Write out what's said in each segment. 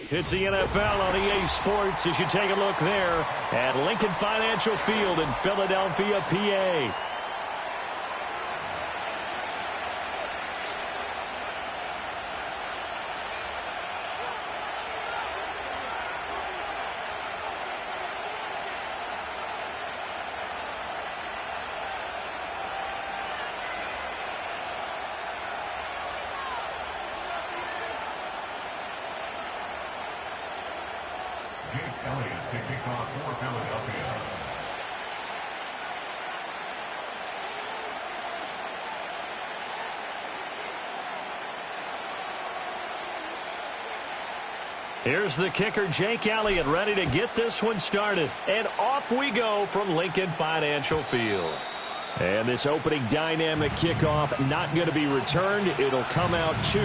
It's the NFL on EA Sports as you take a look there at Lincoln Financial Field in Philadelphia, PA. To kick off for Philadelphia. Here's the kicker, Jake Elliott, ready to get this one started. And off we go from Lincoln Financial Field. And this opening dynamic kickoff not going to be returned. It'll come out to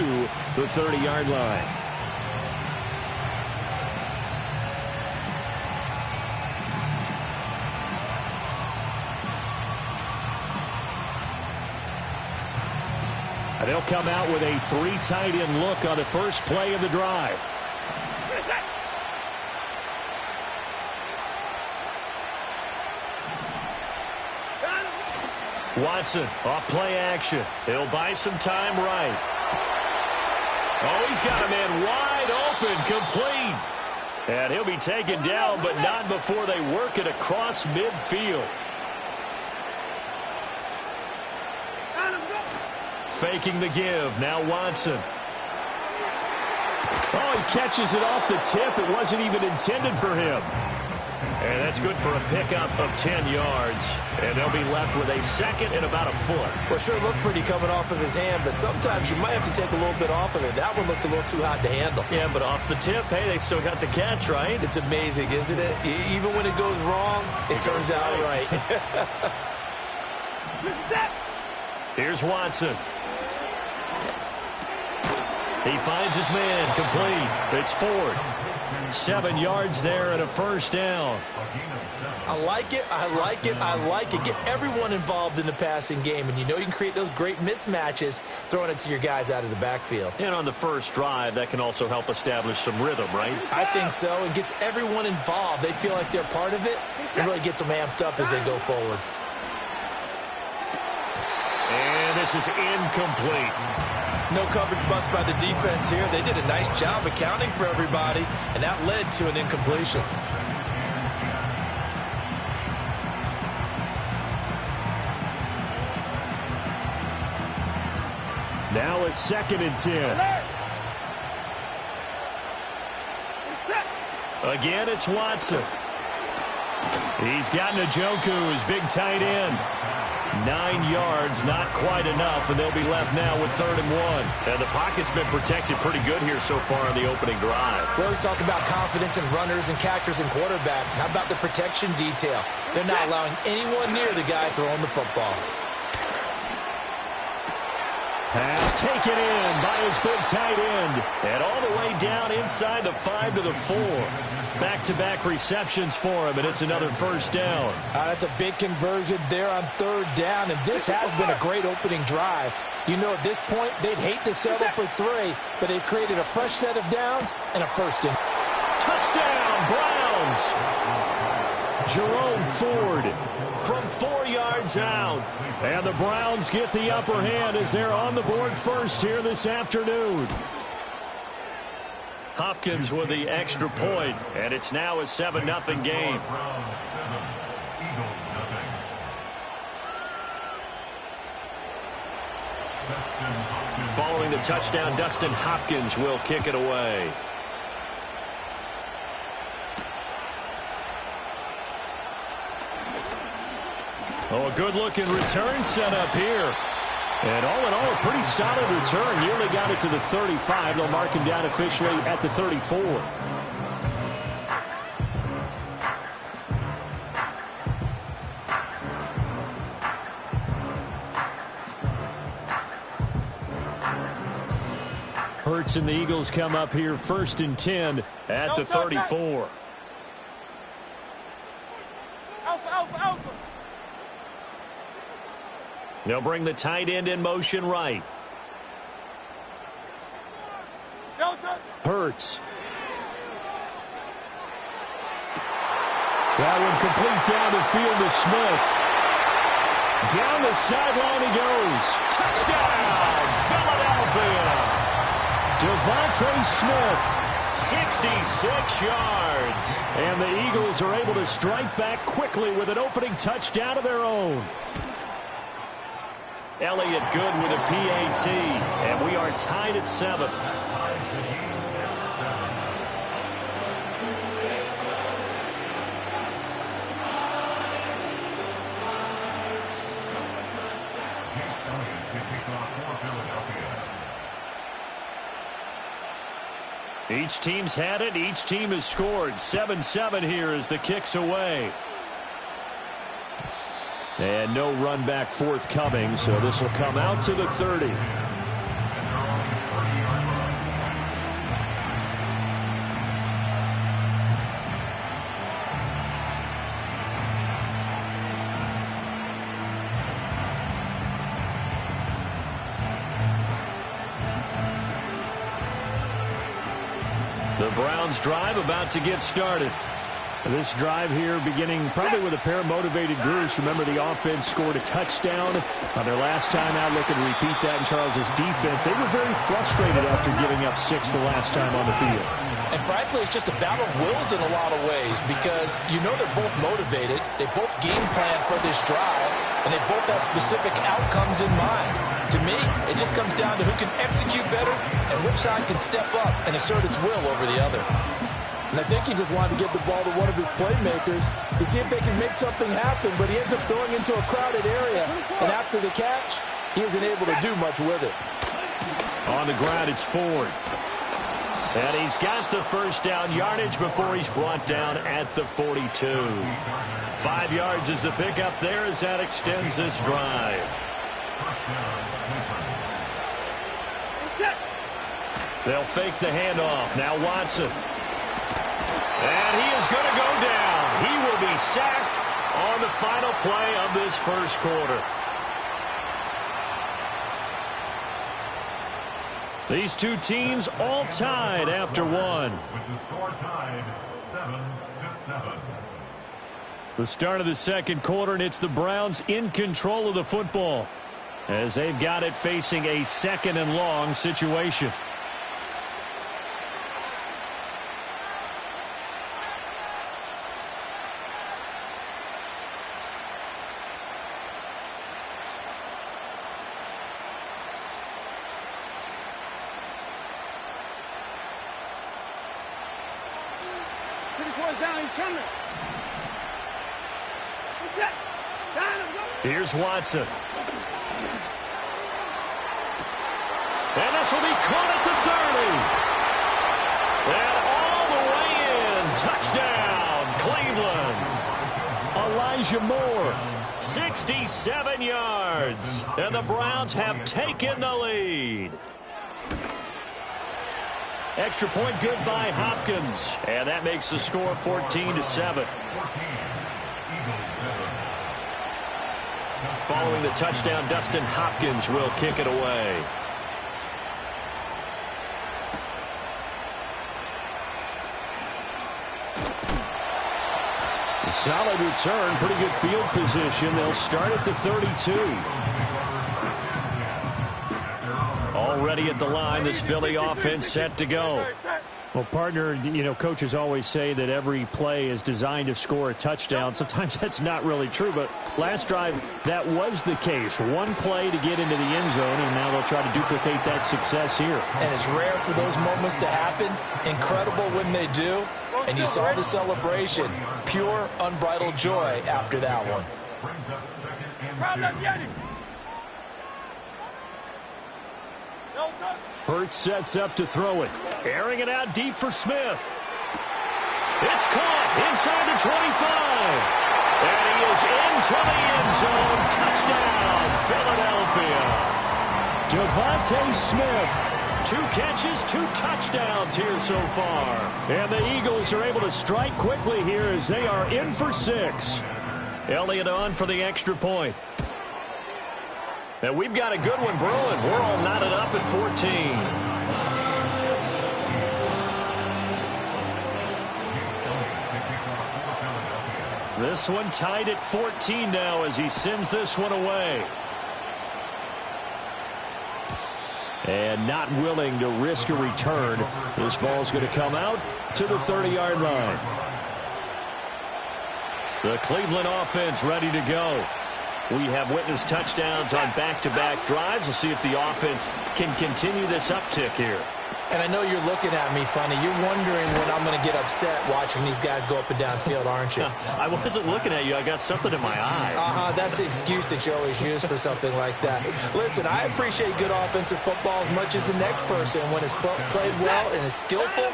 the 30-yard line. They'll come out with a 3 tight end look on the first play of the drive. Watson off play action. He'll buy some time right. Oh, he's got a man wide open, complete. And he'll be taken down, but not before they work it across midfield. Faking the give. Now Watson. Oh, he catches it off the tip. It wasn't even intended for him. And that's good for a pickup of 10 yards. And they'll be left with a second and about a foot. Well, sure looked pretty coming off of his hand, but sometimes you might have to take a little bit off of it. That one looked a little too hot to handle. Yeah, but off the tip, hey, they still got the catch, right? It's amazing, isn't it? Even when it goes wrong, it turns out right. Here's Watson. He finds his man, complete. It's Ford. 7 yards there and a first down. I like it, I like it, I like it. Get everyone involved in the passing game, and you know you can create those great mismatches throwing it to your guys out of the backfield. And on the first drive, that can also help establish some rhythm, right? I think so. It gets everyone involved. They feel like they're part of it, and really gets them amped up as they go forward. And this is incomplete. No coverage bust by the defense here. They did a nice job accounting for everybody, and that led to an incompletion. Now a 2nd and 10. Again, it's Watson. He's got Njoku, his big tight end. 9 yards, not quite enough, and they'll be left now with 3rd and 1. And the pocket's been protected pretty good here so far in the opening drive. We always talk about confidence in runners and catchers and quarterbacks. How about the protection detail? They're not allowing anyone near the guy throwing the football. Pass taken in by his big tight end. And all the way down inside the 5 to the 4. Back-to-back receptions for him, and it's another first down. That's a big conversion there on 3rd down, and this has been a great opening drive. You know, at this point, they'd hate to settle for 3, but they've created a fresh set of downs and a first and. Touchdown, Browns! Jerome Ford from 4 yards out. And the Browns get the upper hand as they're on the board first here this afternoon. Hopkins with the extra point, and it's now a 7-0 game. Following the touchdown, Dustin Hopkins will kick it away. Oh, a good-looking return set up here. And all in all, a pretty solid return. Nearly got it to the 35. They'll mark him down officially at the 34. Hurts and the Eagles come up here 1st and 10 at the 34. They'll bring the tight end in motion right. Hurts. That one complete down the field to Smith. Down the sideline he goes. Touchdown, Philadelphia. Devontae Smith, 66 yards. And the Eagles are able to strike back quickly with an opening touchdown of their own. Elliott good with a PAT, and we are tied at 7. Each team's had it. Each team has scored. 7-7 here as the kick's away. And no run back forthcoming, so this will come out to the 30. The Browns drive about to get started. This drive here beginning probably with a pair of motivated groups. Remember, the offense scored a touchdown on their last time out. Looking to repeat that in Charles's defense. They were very frustrated after giving up 6 the last time on the field. And frankly, it's just a battle of wills in a lot of ways because you know they're both motivated. They both game plan for this drive, and they both have specific outcomes in mind. To me, it just comes down to who can execute better and which side can step up and assert its will over the other. And I think he just wanted to get the ball to one of his playmakers to see if they can make something happen, but he ends up throwing into a crowded area. And after the catch, he isn't able to do much with it. On the ground, it's Ford. And he's got the first down yardage before he's brought down at the 42. 5 yards is the pickup there as that extends this drive. They'll fake the handoff. Now Watson. And he is going to go down. He will be sacked on the final play of this first quarter. These two teams all tied after one. With the score tied 7-7. The start of the second quarter, and it's the Browns in control of the football as they've got it facing a 2nd and long situation. Here's Watson. And this will be caught at the 30. And all the way in. Touchdown, Cleveland. Elijah Moore, 67 yards. And the Browns have taken the lead. Extra point good by Hopkins. And that makes the score 14-7. Following the touchdown, Dustin Hopkins will kick it away. A solid return, pretty good field position. They'll start at the 32. Already at the line, this Philly offense set to go. Well, partner, you know, coaches always say that every play is designed to score a touchdown. Sometimes that's not really true, but last drive, that was the case. One play to get into the end zone, and now they'll try to duplicate that success here. And it's rare for those moments to happen. Incredible when they do. And you saw the celebration. Pure, unbridled joy after that one. Brings up 2nd and 2. Hurts sets up to throw it. Airing it out deep for Smith. It's caught inside the 25. And he is into the end zone. Touchdown, Philadelphia. Devontae Smith. 2 catches, 2 touchdowns here so far. And the Eagles are able to strike quickly here as they are in for 6. Elliott on for the extra point. And we've got a good one brewing. We're all knotted up at 14. This one tied at 14 now as he sends this one away. And not willing to risk a return. This ball's going to come out to the 30-yard line. The Cleveland offense ready to go. We have witnessed touchdowns on back-to-back drives. We'll see if the offense can continue this uptick here. And I know you're looking at me funny. You're wondering when I'm going to get upset watching these guys go up and down field, aren't you? I wasn't looking at you. I got something in my eye. That's the excuse that you always use for something like that. Listen, I appreciate good offensive football as much as the next person. When it's played well and is skillful,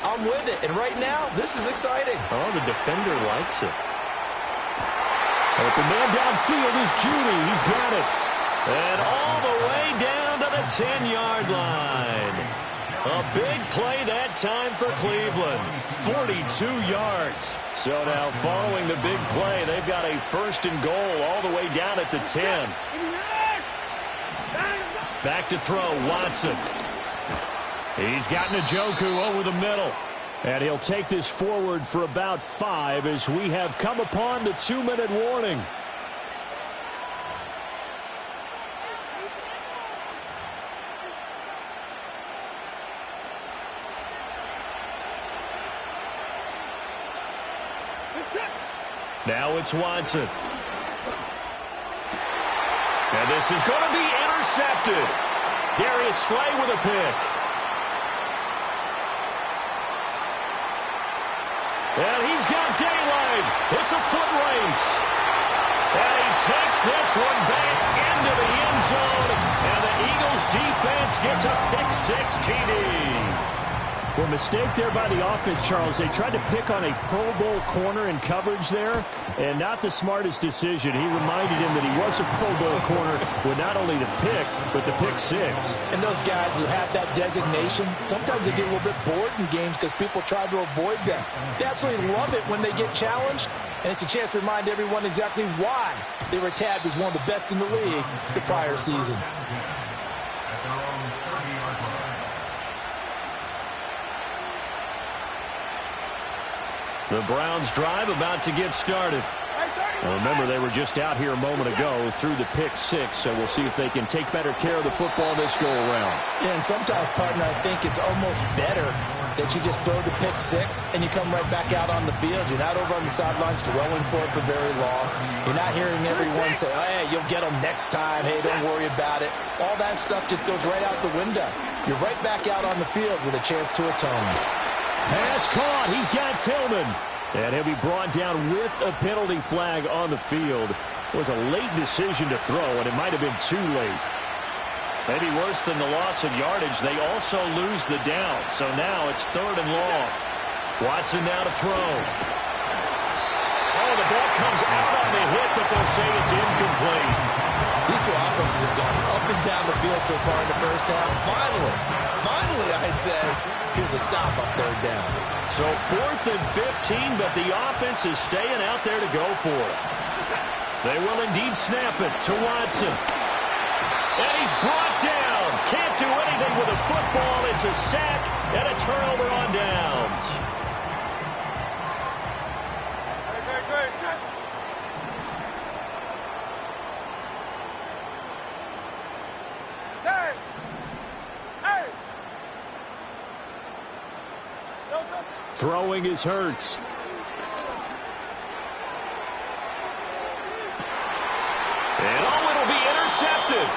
I'm with it. And right now, this is exciting. Oh, the defender likes it. Open man downfield is Judy. He's got it. And all the way down to the 10-yard line. A big play that time for Cleveland. 42 yards. So now following the big play, they've got a first and goal all the way down at the 10. Back to throw, Watson. He's got Njoku over the middle. And he'll take this forward for about 5 as we have come upon the 2-minute warning. Now it's Watson. And this is going to be intercepted. Darius Slay with a pick. And he's got daylight. It's a foot race. And he takes this one back into the end zone. And the Eagles defense gets a pick-6 TD. Well, mistake there by the offense, Charles. They tried to pick on a Pro Bowl corner in coverage there, and not the smartest decision. He reminded him that he was a Pro Bowl corner with not only the pick, but the pick-6. And those guys who have that designation, sometimes they get a little bit bored in games because people try to avoid them. They absolutely love it when they get challenged, and it's a chance to remind everyone exactly why they were tagged as one of the best in the league the prior season. The Browns drive about to get started. Now remember, they were just out here a moment ago through the pick-6, so we'll see if they can take better care of the football this go-around. Yeah, and sometimes, partner, I think it's almost better that you just throw the pick-6 and you come right back out on the field. You're not over on the sidelines throwing for it for very long. You're not hearing everyone say, oh, hey, you'll get them next time. Hey, don't worry about it. All that stuff just goes right out the window. You're right back out on the field with a chance to atone. Pass caught. He's got Tillman. And he'll be brought down with a penalty flag on the field. It was a late decision to throw, and it might have been too late. Maybe worse than the loss of yardage, they also lose the down. So now it's 3rd and long. Watson now to throw. Oh, the ball comes out on the hit, but they'll say it's incomplete. These two offenses have gone up and down the field so far in the first half. Finally, I say, here's a stop on 3rd down. So 4th and 15, but the offense is staying out there to go for it. They will indeed snap it to Watson. And he's brought down. Can't do anything with a football. It's a sack and a turnover on downs. Throwing is Hurts. And it'll be intercepted.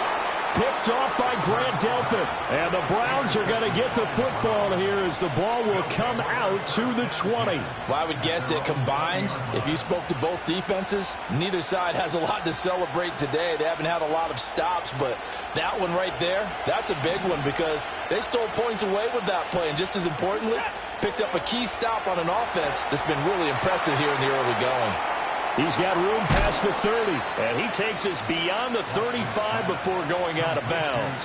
Picked off by Grant Delpit. And the Browns are going to get the football here as the ball will come out to the 20. Well, I would guess that combined, if you spoke to both defenses, neither side has a lot to celebrate today. They haven't had a lot of stops, but that one right there, that's a big one because they stole points away with that play. And just as importantly, picked up a key stop on an offense that's been really impressive here in the early going. He's got room past the 30, and he takes us beyond the 35 before going out of bounds.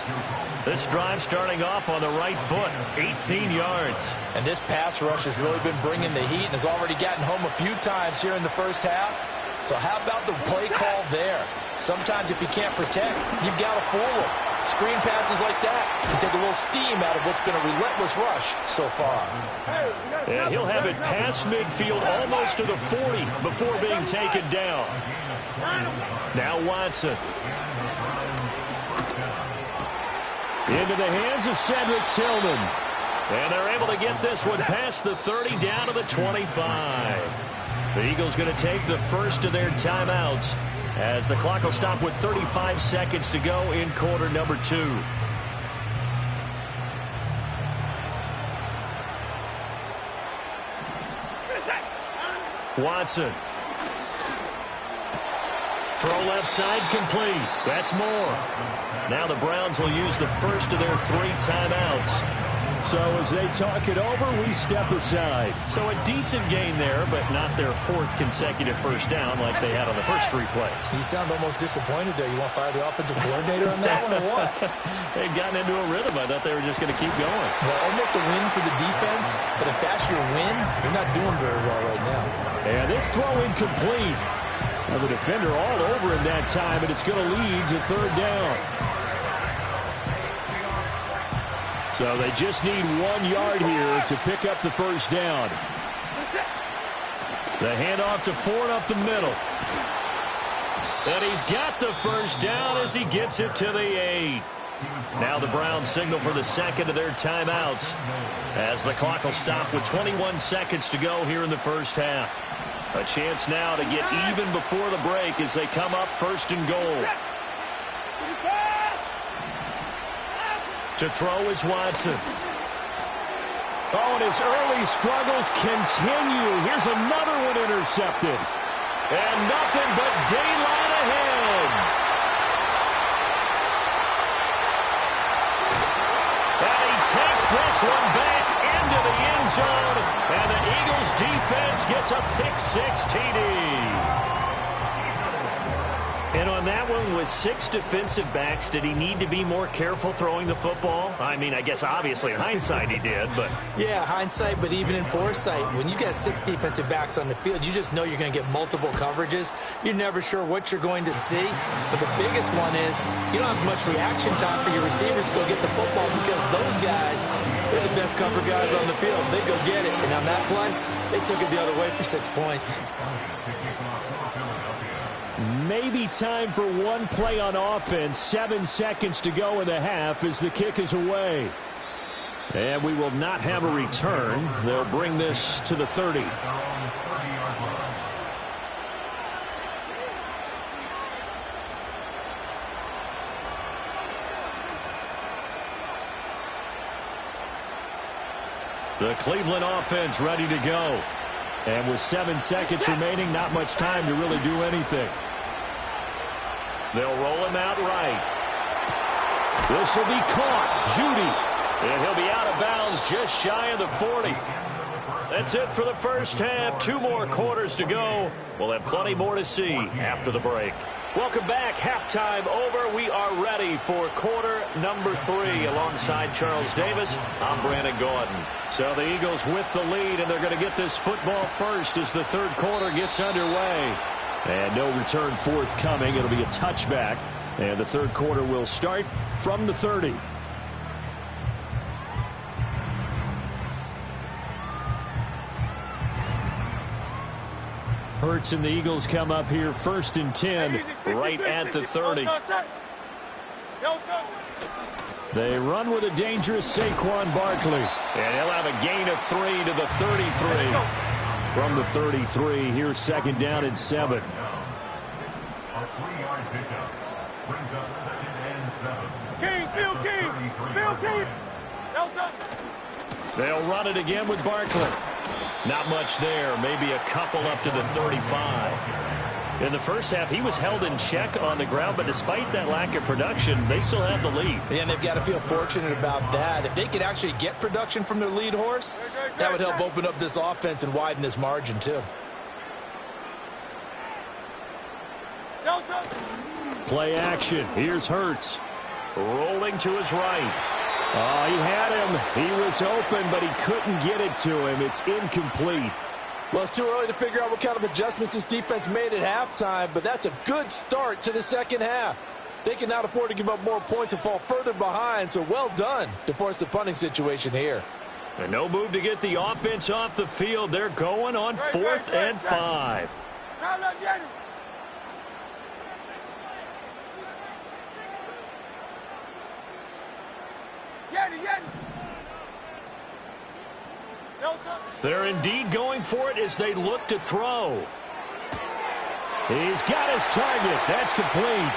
This drive starting off on the right foot, 18 yards. And this pass rush has really been bringing the heat and has already gotten home a few times here in the first half. So how about the play call there? Sometimes if you can't protect, you've got to fool them. Screen passes like that can take a little steam out of what's been a relentless rush so far. And he'll have it past midfield almost to the 40 before being taken down. Now Watson. Into the hands of Cedric Tillman. And they're able to get this one past the 30 down to the 25. The Eagles going to take the first of their timeouts as the clock will stop with 35 seconds to go in quarter number 2. Watson. Throw left side complete. That's more. Now the Browns will use the first of their 3 timeouts. So as they talk it over, we step aside. So a decent gain there, but not their 4th consecutive first down like they had on the first 3 plays. You sound almost disappointed there. You want to fire the offensive coordinator on that one or what? They'd gotten into a rhythm. I thought they were just going to keep going. Well, almost a win for the defense, but if that's your win, you're not doing very well right now. And this throw incomplete. Well, the defender all over him that time, and it's going to lead to 3rd down. So they just need 1 yard here to pick up the first down. The handoff to Ford up the middle. And he's got the first down as he gets it to the 8. Now the Browns signal for the second of their timeouts as the clock will stop with 21 seconds to go here in the first half. A chance now to get even before the break as they come up 1st and goal. To throw is Watson. Oh, and his early struggles continue. Here's another one intercepted. And nothing but daylight ahead. And he takes this one back into the end zone. And the Eagles defense gets a pick-6 TD. And on that one, with 6 defensive backs, did he need to be more careful throwing the football? I mean, I guess obviously in hindsight he did, but... Yeah, hindsight, but even in foresight, when you got 6 defensive backs on the field, you just know you're going to get multiple coverages. You're never sure what you're going to see. But the biggest one is you don't have much reaction time for your receivers to go get the football because those guys, they're the best cover guys on the field. They go get it. And on that play, they took it the other way for 6 points. Maybe time for one play on offense. 7 seconds to go in the half as the kick is away. And we will not have a return. They'll bring this to the 30. The Cleveland offense ready to go. And with 7 seconds remaining, not much time to really do anything. They'll roll him out right. This will be caught. Judy. And he'll be out of bounds just shy of the 40. That's it for the first half. 2 more quarters to go. We'll have plenty more to see after the break. Welcome back. Halftime over. We are ready for quarter number 3. Alongside Charles Davis, I'm Brandon Gordon. So the Eagles with the lead, and they're going to get this football first as the 3rd quarter gets underway. And no return forthcoming. It'll be a touchback. And the 3rd quarter will start from the 30. Hurts and the Eagles come up here 1st and 10 right at the 30. They run with a dangerous Saquon Barkley. And he'll have a gain of 3 to the 33. From the 33, here's 2nd down and 7. A 3-yard pickup brings up 2nd and 7. King. They'll run it again with Barkley. Not much there, maybe a couple up to the 35. In the first half, he was held in check on the ground, but despite that lack of production, they still have the lead. And they've got to feel fortunate about that. If they could actually get production from their lead horse, that would help open up this offense and widen this margin, too. Play action. Here's Hurts. Rolling to his right. Oh, he had him. He was open, but he couldn't get it to him. It's incomplete. Well, it's too early to figure out what kind of adjustments this defense made at halftime, but that's a good start to the second half. They cannot afford to give up more points and fall further behind, so well done to force the punting situation here. And no move to get the offense off the field. They're going on 4th and 5. They're indeed going for it as they look to throw. He's got his target. That's complete.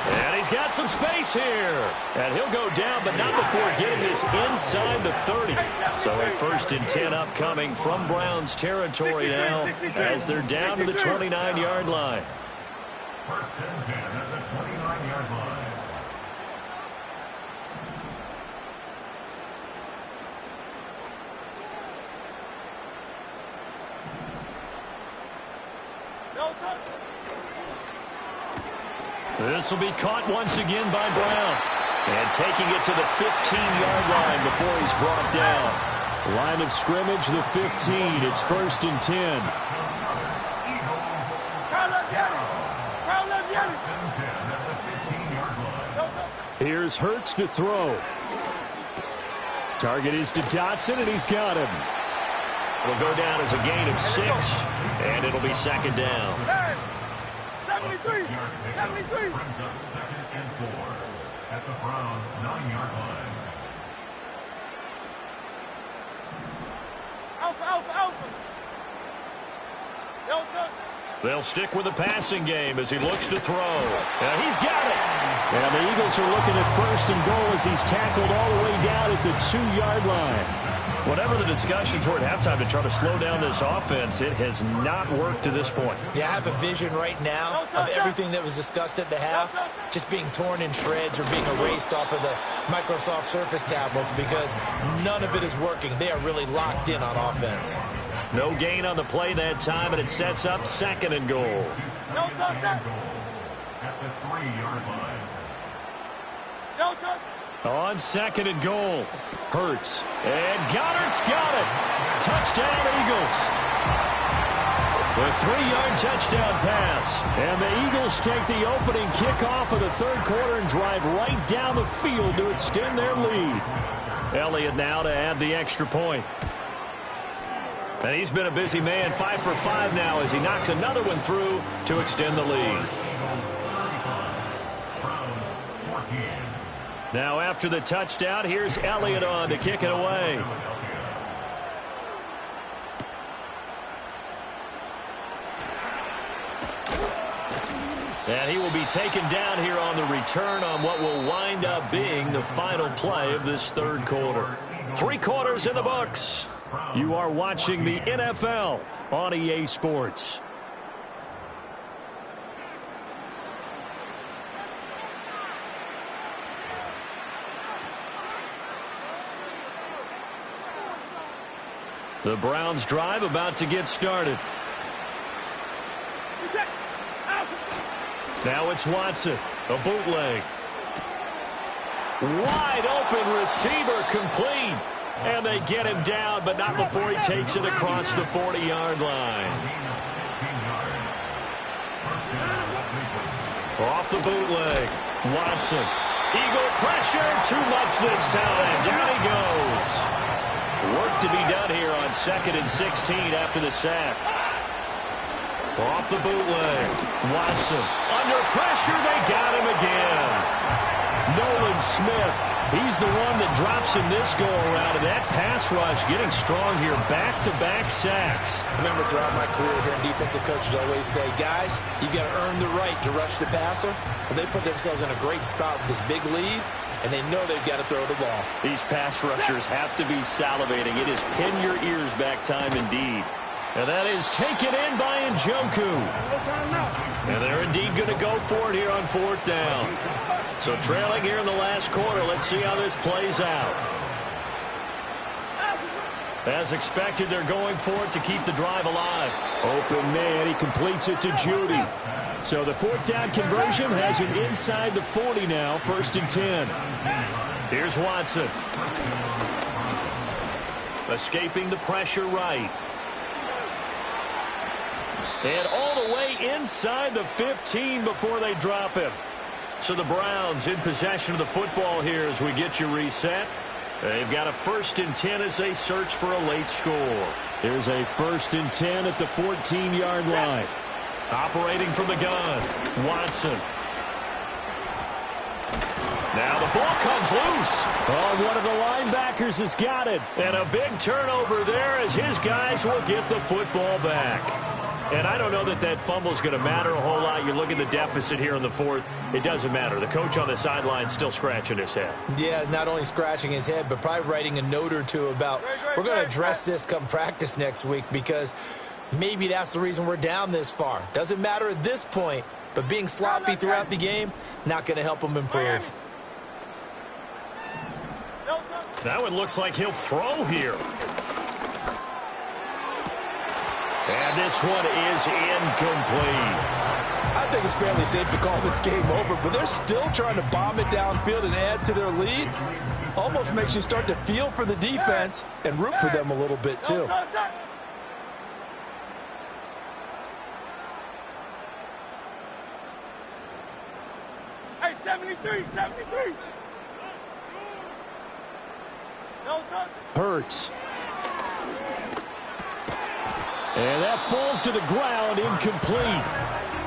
And he's got some space here. And he'll go down, but not before getting this inside the 30. So a 1st and 10 upcoming from Browns territory now as they're down to the 29-yard line. 1st and 10 at the 29-yard line. This will be caught once again by Brown. And taking it to the 15-yard line before he's brought down. Line of scrimmage, the 15. It's 1st and 10. Here's Hurts to throw. Target is to Dotson, and he's got him. Will go down as a gain of 6, and it'll be 2nd down. 73. Brings up 2nd and 4 at the Browns' 9-yard line. Alpha. They'll stick with the passing game as he looks to throw. And he's got it. And the Eagles are looking at 1st and goal as he's tackled all the way down at the 2-yard line. Whatever the discussions were at halftime to try to slow down this offense, it has not worked to this point. Yeah, I have a vision right now of everything that was discussed at the half just being torn in shreds or being erased off of the Microsoft Surface tablets because none of it is working. They are really locked in on offense. No gain on the play that time, and it sets up 2nd and goal. At the 3-yard line. On 2nd and goal, Hurts. And Goddard's got it. Touchdown, Eagles. The 3-yard touchdown pass. And the Eagles take the opening kickoff of the 3rd quarter and drive right down the field to extend their lead. Elliott now to add the extra point. And he's been a busy man, 5 for 5 now as he knocks another one through to extend the lead. Now after the touchdown, here's Elliott on to kick it away. And he will be taken down here on the return on what will wind up being the final play of this 3rd quarter. 3 quarters in the books. You are watching the NFL on EA Sports. The Browns drive about to get started. Now it's Watson, a bootleg. Wide open receiver complete. And they get him down, but not before he takes it across the 40-yard line. Off the bootleg. Watson. Eagle pressure. Too much this time. Down he goes. Work to be done here on 2nd and 16 after the sack. Off the bootleg. Watson. Under pressure. They got him again. Nolan Smith. He's the one that drops in this go-around, and that pass rush getting strong here. Back-to-back sacks. I remember throughout my career here, defensive coaches always say, guys, you got to earn the right to rush the passer. But they put themselves in a great spot with this big lead, and they know they've got to throw the ball. These pass rushers have to be salivating. It is pin your ears back time indeed. And that is taken in by Njoku. And they're indeed going to go for it here on 4th down. So trailing here in the last quarter, let's see how this plays out. As expected, they're going for it to keep the drive alive. Open man, he completes it to Judy. So the 4th down conversion has him inside the 40 now, 1st and 10. Here's Watson. Escaping the pressure right. And all the way inside the 15 before they drop him. So the Browns in possession of the football here as we get you reset. They've got a 1st and 10 as they search for a late score. There's a 1st and 10 at the 14-yard line. Operating from the gun, Watson. Now the ball comes loose. Oh, one of the linebackers has got it. And a big turnover there as his guys will get the football back. And I don't know that that fumble is going to matter a whole lot. You look at the deficit here in the 4th. It doesn't matter. The coach on the sideline still scratching his head. Yeah, not only scratching his head, but probably writing a note or two about we're going to address this come practice next week because maybe that's the reason we're down this far. Doesn't matter at this point, but being sloppy throughout the game, not going to help him improve. That one looks like he'll throw here. And this one is incomplete. I think it's fairly safe to call this game over, but they're still trying to bomb it downfield and add to their lead. Almost makes you start to feel for the defense and root for them a little bit, too. Hey, 73, 73. No touch. Hurts. And that falls to the ground, incomplete.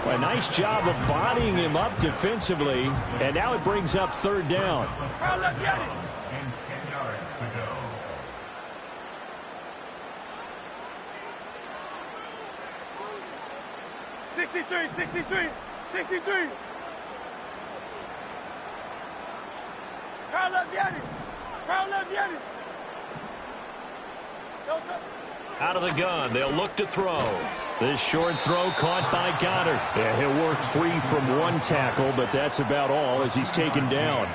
A nice job of bodying him up defensively. And now it brings up 3rd down. And 10 yards to go. Sixty-three, 63, 63. Carl left Yanni. Carl left Yanni. No touch. Out of the gun, they'll look to throw. This short throw caught by Goddard. Yeah, he'll work free from one tackle, but that's about all as he's taken down.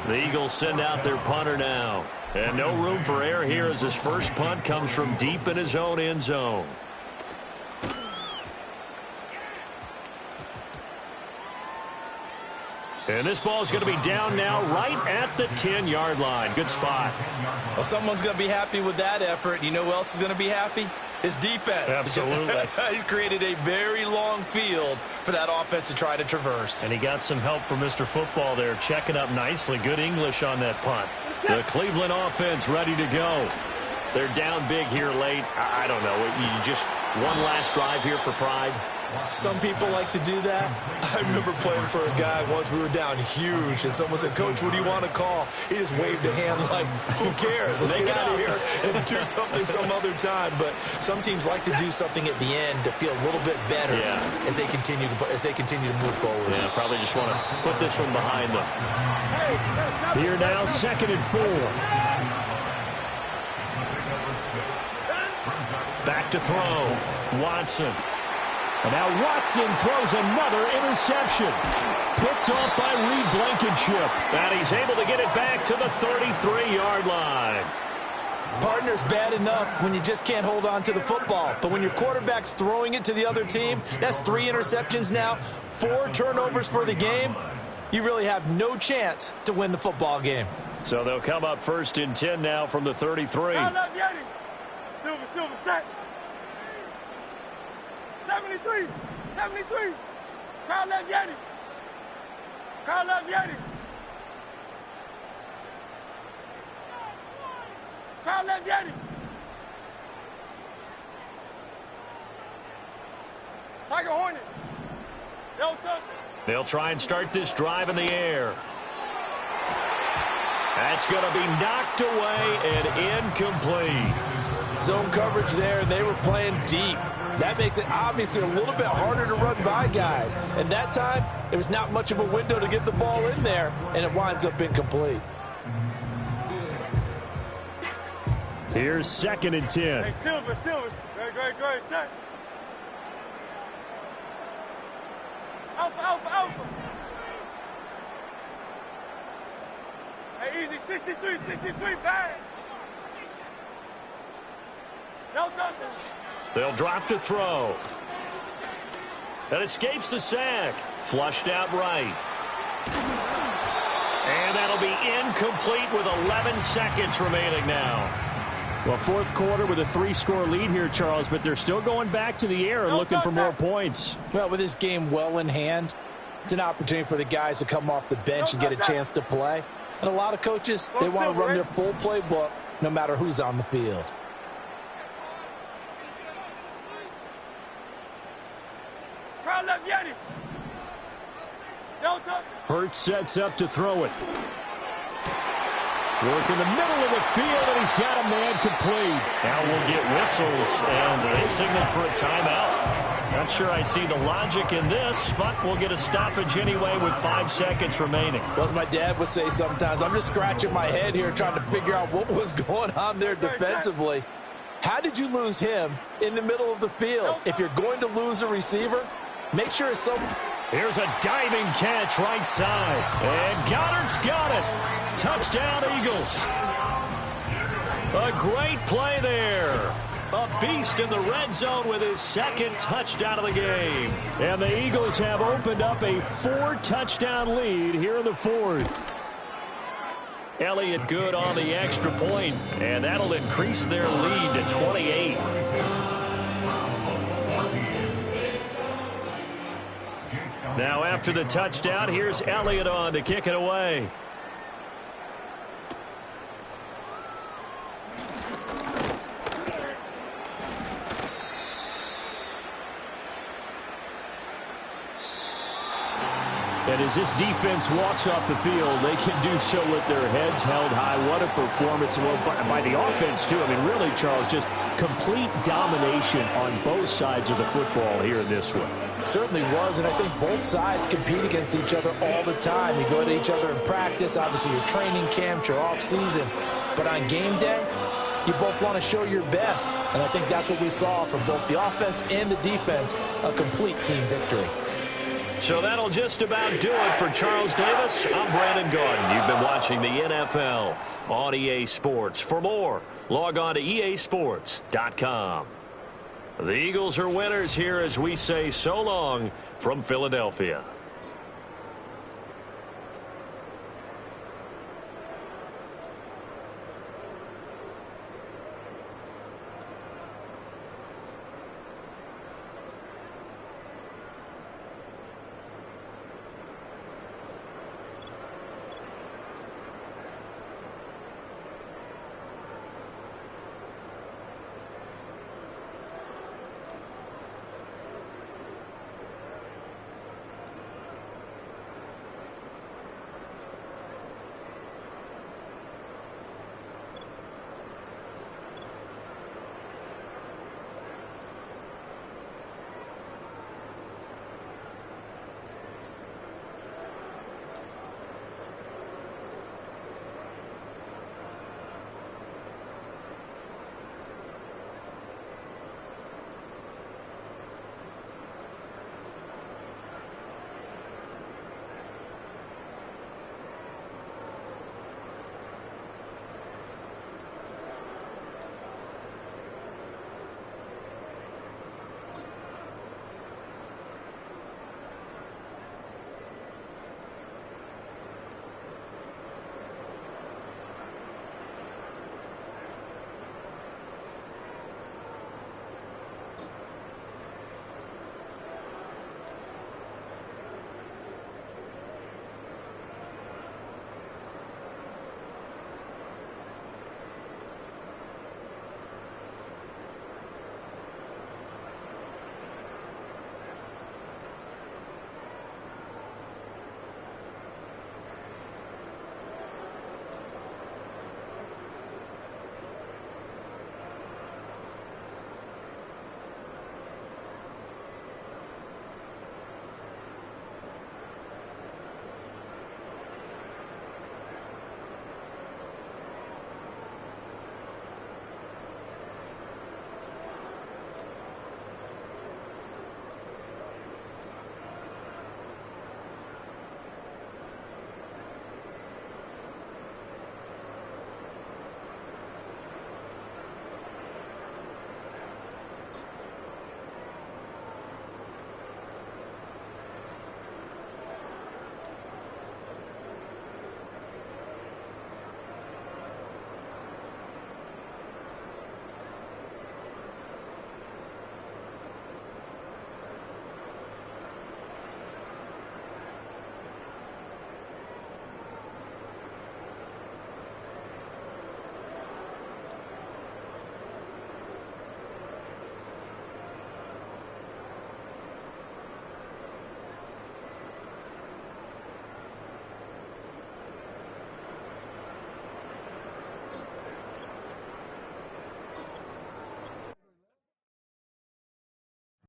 The Eagles send out their punter now. And no room for error here as his first punt comes from deep in his own end zone. And this ball is going to be down now right at the 10-yard line. Good spot. Well, someone's going to be happy with that effort. You know who else is going to be happy? His defense. Absolutely. He's created a very long field for that offense to try to traverse. And he got some help from Mr. Football there, checking up nicely. Good English on that punt. The Cleveland offense ready to go. They're down big here late. I don't know. You just one last drive here for pride. Some people like to do that. I remember playing for a guy once. We were down huge, and someone said, "Coach, what do you want to call?" He just waved a hand like, "Who cares? Let's get out of here and do something some other time." But some teams like to do something at the end to feel a little bit better as they continue to move forward. Yeah, probably just want to put this one behind them. Here now, 2nd and 4. Back to throw. Watson. And now Watson throws another interception. Picked off by Reed Blankenship. And he's able to get it back to the 33-yard line. Partner's bad enough when you just can't hold on to the football. But when your quarterback's throwing it to the other team, that's 3 interceptions now, 4 turnovers for the game. You really have no chance to win the football game. So they'll come up 1st and 10 now from the 33. Carl left Yanni. Silver, set. 73, 73. Carl left Yanni. Carl left Yanni. Carl left Yanni. Tiger Hornet. No touch. They'll try and start this drive in the air. That's going to be knocked away and incomplete. Zone coverage there, and they were playing deep. That makes it obviously a little bit harder to run by guys. And that time, there was not much of a window to get the ball in there, and it winds up incomplete. Here's 2nd and 10. Hey, Silver. Great, set. Alpha. Hey, easy, 63, bang. No touch. They'll drop to throw. That escapes the sack. Flushed out right. And that'll be incomplete with 11 seconds remaining now. Well, 4th quarter with a 3-score lead here, Charles, but they're still going back to the air and looking for more points. Well, with this game well in hand, It's an opportunity for the guys to come off the bench and get a chance to play. And a lot of coaches, they want to run their full playbook no matter who's on the field. Hurts sets up to throw it. Work in the middle of the field, and he's got a man complete. Now we'll get whistles, and they signal for a timeout. Not sure I see the logic in this, but we'll get a stoppage anyway with 5 seconds remaining. Well, as my dad would say sometimes, I'm just scratching my head here trying to figure out what was going on there defensively. How did you lose him in the middle of the field? If you're going to lose a receiver, make sure it's some... Here's a diving catch right side. And Goddard's got it. Touchdown, Eagles. A great play there. A beast in the red zone with his second touchdown of the game. And the Eagles have opened up a 4-touchdown lead here in the fourth. Elliott good on the extra point, and that'll increase their lead to 28. Now after the touchdown, here's Elliott on to kick it away. And as this defense walks off the field, they can do so with their heads held high. What a performance by the offense, too. I mean, really, Charles, just complete domination on both sides of the football here in this one. Certainly was, and I think both sides compete against each other all the time. You go to each other in practice, obviously your training camps, your off-season. But on game day, you both want to show your best. And I think that's what we saw from both the offense and the defense, a complete team victory. So that'll just about do it for Charles Davis. I'm Brandon Garden. You've been watching the NFL on EA Sports. For more, log on to easports.com. The Eagles are winners here as we say so long from Philadelphia.